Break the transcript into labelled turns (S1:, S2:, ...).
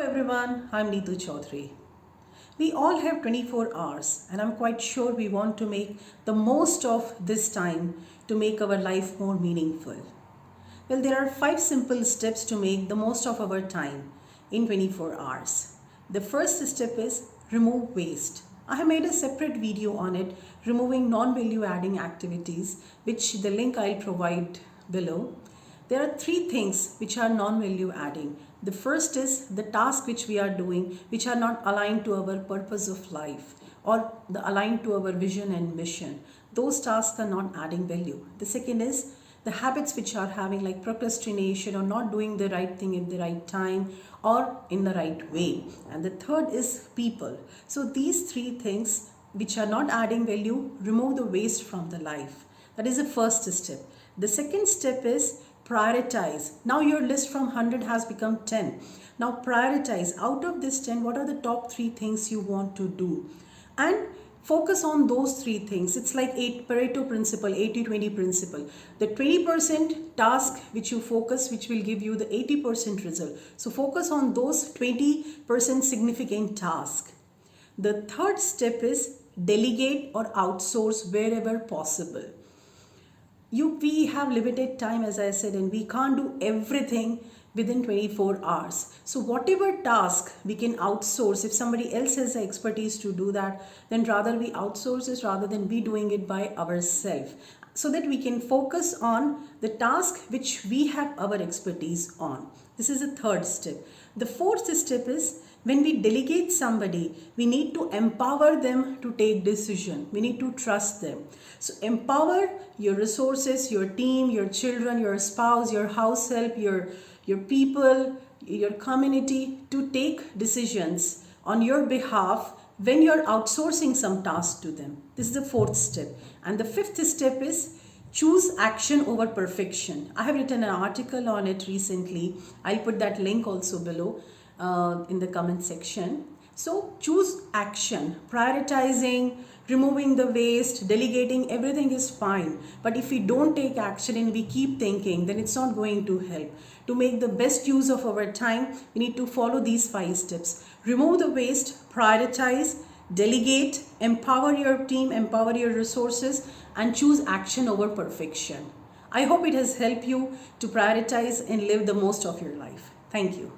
S1: everyone, I'm Neetu Choudhary. We all have 24 hours and I'm quite sure we want to make the most of this time to make our life more meaningful. Well, there are 5 simple steps to make the most of our time in 24 hours. The first step is remove waste. I have made a separate video on it, removing non-value adding activities, which the link I'll provide below. There are 3 things which are non-value adding. The first is the task which we are doing which are not aligned to our purpose of life or aligned to our vision and mission. Those tasks are not adding value. The second is the habits which are having like procrastination or not doing the right thing at the right time or in the right way. And the third is people. So these 3 things which are not adding value, remove the waste from the life. That is the first step. The second step is prioritize. Now your list from 100 has become 10. Now prioritize. Out of this 10, what are the top 3 things you want to do? And focus on those 3 things. It's like Pareto principle, 80-20 principle. The 20% task which you focus, which will give you the 80% result. So focus on those 20% significant task. The third step is delegate or outsource wherever possible. We have limited time, as I said, and we can't do everything within 24 hours. So whatever task we can outsource, if somebody else has the expertise to do that, then rather we outsource it rather than we doing it by ourselves, so that we can focus on the task which we have our expertise on. This is the third step. The fourth step is when we delegate somebody, we need to empower them to take decision. We need to trust them. So empower your resources, your team, your children, your spouse, your house help, your people, your community to take decisions on your behalf when you're outsourcing some task to them. This is the fourth step. And the fifth step is choose action over perfection. I have written an article on it recently. I'll put that link also below in the comment section. So choose action. Prioritizing, removing the waste, delegating, everything is fine. But if we don't take action and we keep thinking, then it's not going to help. To make the best use of our time, we need to follow these 5 steps. Remove the waste, prioritize, delegate, empower your team, empower your resources, and choose action over perfection. I hope it has helped you to prioritize and live the most of your life. Thank you.